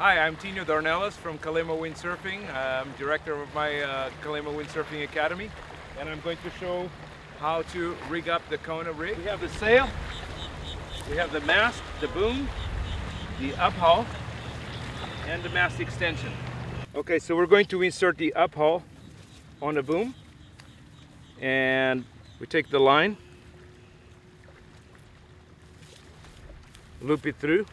Hi, I'm Tinhon Dornellas from Kona Windsurfing. I'm director of my Kona Windsurfing Academy, and I'm going to show how to rig up the Kona rig. We have the sail, we have the mast, the boom, the uphaul, and the mast extension. Okay, so we're going to insert the uphaul on the boom, and we take the line, loop it through,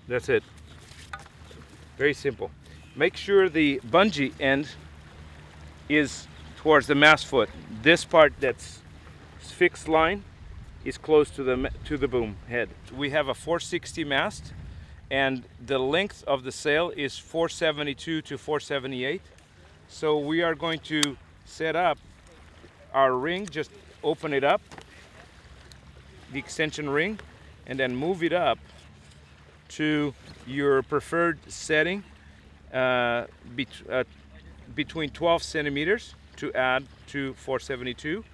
that's it. Very simple. Make sure the bungee end is towards the mast foot. This part that's fixed line is close to the boom head. We have a 460 mast, and the length of the sail is 472 to 478. So we are going to set up our ring, just open it up, the extension ring, and then move it up to your preferred setting between 12 centimeters to add to 472,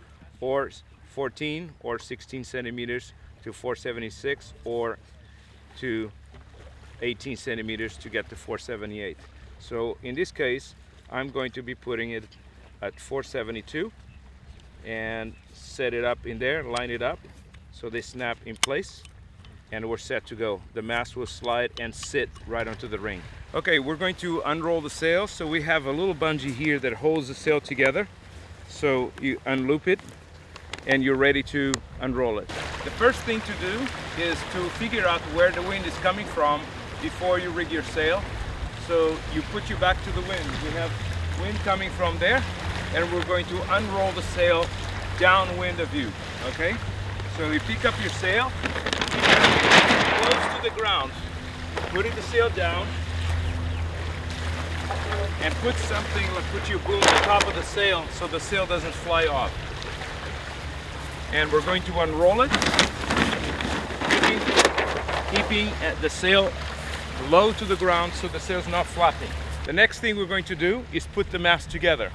or 14 or 16 centimeters to 476, or to 18 centimeters to get to 478. So in this case, I'm going to be putting it at 472 and set it up in there, line it up so they snap in place, and we're set to go. The mast will slide and sit right onto the ring. Okay, we're going to unroll the sail. So we have a little bungee here that holds the sail together. So you unloop it and you're ready to unroll it. The first thing to do is to figure out where the wind is coming from before you rig your sail. So you put your back to the wind. We have wind coming from there, and we're going to unroll the sail downwind of you, okay? So you pick up your sail, close to the ground, putting the sail down, and put something like put your boom on top of the sail so the sail doesn't fly off. And we're going to unroll it, keeping the sail low to the ground so the sail's not flapping. The next thing we're going to do is put the mast together.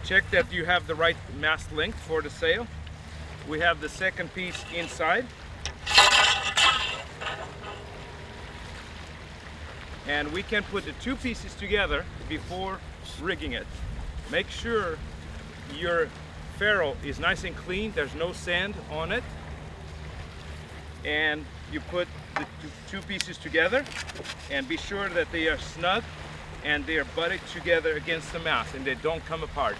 Check that you have the right mast length for the sail. We have the second piece inside, and we can put the two pieces together before rigging it. Make sure your ferrule is nice and clean, there's no sand on it, and you put the two pieces together and be sure that they are snug and they are butted together against the mast and they don't come apart.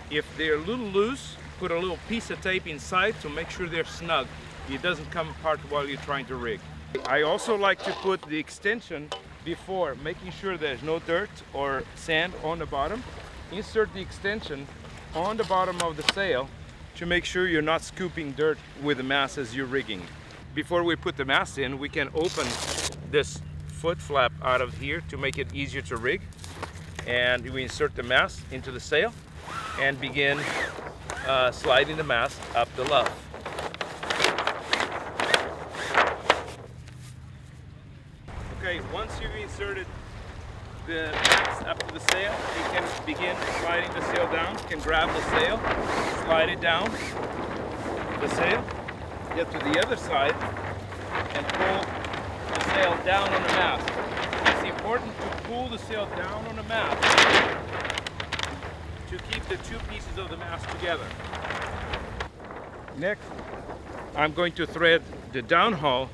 If they're a little loose, put a little piece of tape inside to make sure they're snug. It doesn't come apart while you're trying to rig. I also like to put the extension before, making sure there's no dirt or sand on the bottom. Insert the extension on the bottom of the sail to make sure you're not scooping dirt with the mast as you're rigging. Before we put the mast in, we can open this foot flap out of here to make it easier to rig. And we insert the mast into the sail and begin sliding the mast up the luff. Okay, once you've inserted the mast up to the sail, you can begin sliding the sail down. You can grab the sail, slide it down the sail, get to the other side, and pull the sail down on the mast. It's important to pull the sail down on the mast to keep the two pieces of the mast together. Next, I'm going to thread the downhaul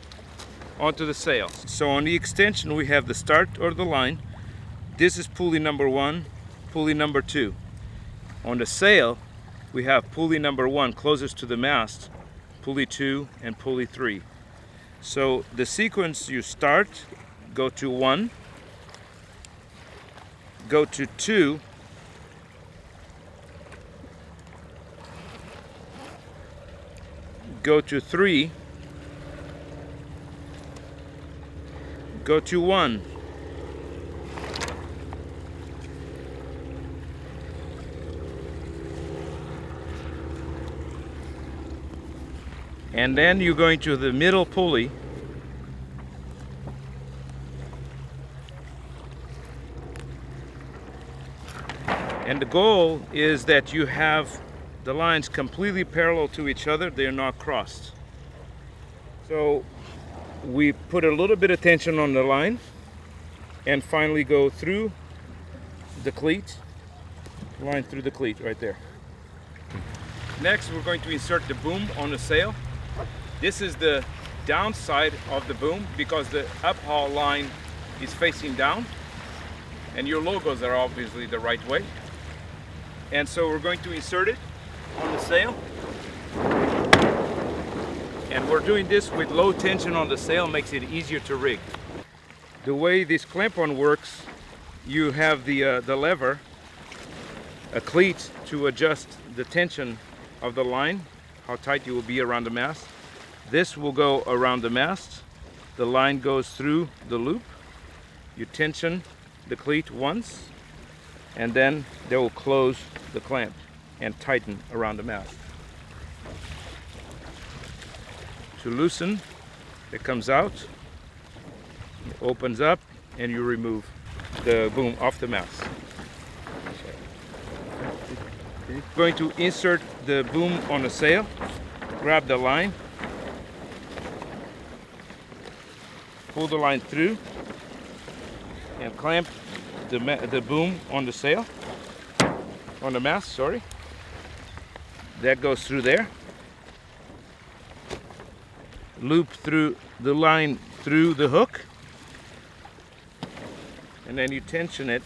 onto the sail. So on the extension, we have the start or the line. This is pulley number 1, pulley number 2. On the sail, we have pulley number 1 closest to the mast, pulley 2, and pulley 3. So the sequence: you start, go to 1, go to 2, go to 3, go to 1. And then you're going to the middle pulley, and the goal is that you have the lines completely parallel to each other, they're not crossed. So we put a little bit of tension on the line and finally go through the cleat, line through the cleat right there. Next, we're going to insert the boom on the sail. This is the downside of the boom because the uphaul line is facing down and your logos are obviously the right way. And so we're going to insert it on the sail. And we're doing this with low tension on the sail, makes it easier to rig. The way this clamp-on works, you have the lever, a cleat to adjust the tension of the line, how tight you will be around the mast. This will go around the mast. The line goes through the loop. You tension the cleat once, and then they will close the clamp and tighten around the mast. To loosen, it comes out, it opens up, and you remove the boom off the mast. Going to insert the boom on the sail, grab the line, pull the line through, and clamp the boom on the sail, on the mast, sorry. That goes through there. Loop through the line through the hook, and then you tension it.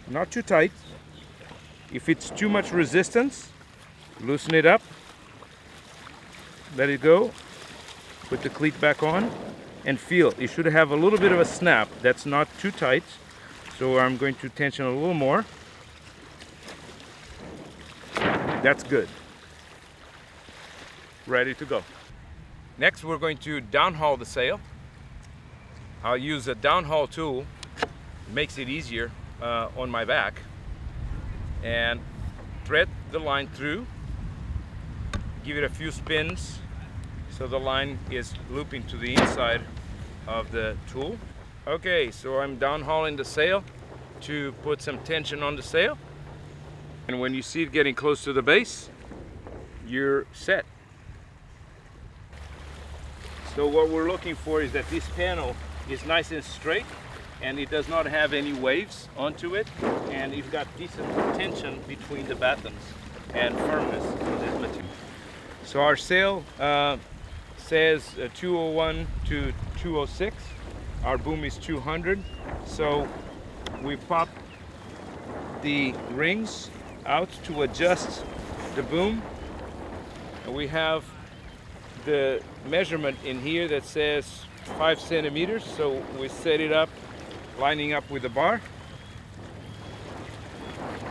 Not too tight. If it's too much resistance, loosen it up, let it go, put the cleat back on, and feel. You should have a little bit of a snap. That's not too tight, so I'm going to tension a little more. That's good. Ready to go. Next, we're going to downhaul the sail. I'll use a downhaul tool. It makes it easier on my back. And thread the line through. Give it a few spins so the line is looping to the inside of the tool. Okay, so I'm downhauling the sail to put some tension on the sail. And when you see it getting close to the base, you're set. So what we're looking for is that this panel is nice and straight and it does not have any waves onto it, and you've got decent tension between the battens and firmness in this material. So our sail says 201 to 206. Our boom is 200. So we pop the rings out to adjust the boom, and we have the measurement in here that says 5 centimeters. So we set it up, lining up with the bar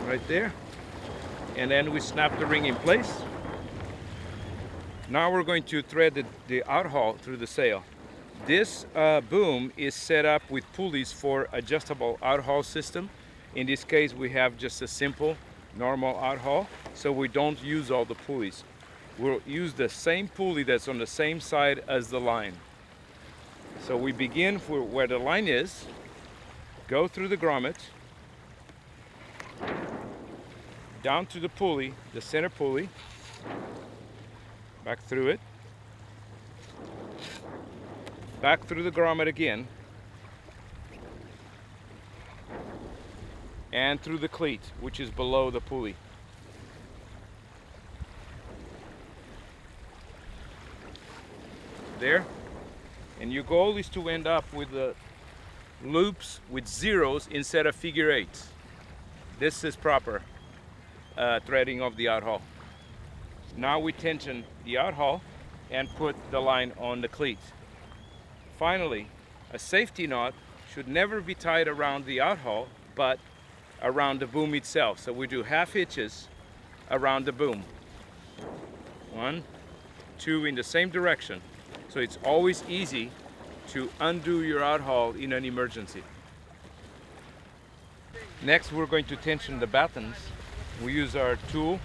right there, and then we snap the ring in place. Now we're going to thread the outhaul through the sail. This boom is set up with pulleys for adjustable outhaul system. In this case, we have just a simple normal outhaul, so we don't use all the pulleys. We'll use the same pulley that's on the same side as the line. So we begin where the line is, go through the grommet, down to the pulley, the center pulley, back through it, back through the grommet again, and through the cleat, which is below the pulley. There, and your goal is to end up with the loops with zeros instead of figure eights. This is proper threading of the outhaul. Now we tension the outhaul and put the line on the cleat. Finally, a safety knot should never be tied around the outhaul, but around the boom itself. So we do half hitches around the boom. 1, 2 in the same direction. So it's always easy to undo your outhaul in an emergency. Next, we're going to tension the battens. We use our tool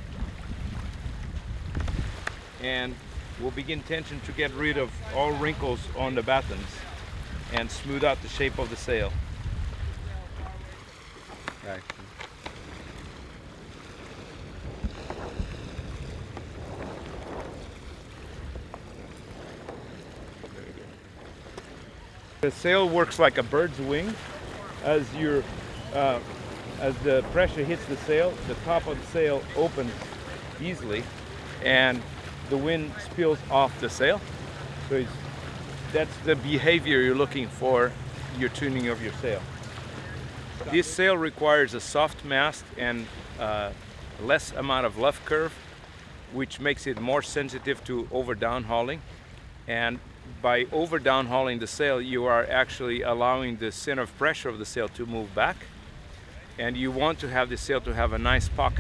and we'll begin tension to get rid of all wrinkles on the battens and smooth out the shape of the sail. The sail works like a bird's wing. As the pressure hits the sail, the top of the sail opens easily and the wind spills off the sail. So that's the behavior you're looking for, your tuning of your sail. This sail requires a soft mast and less amount of luff curve, which makes it more sensitive to over downhauling. And by over downhauling the sail, you are actually allowing the center of pressure of the sail to move back. And you want to have the sail to have a nice pocket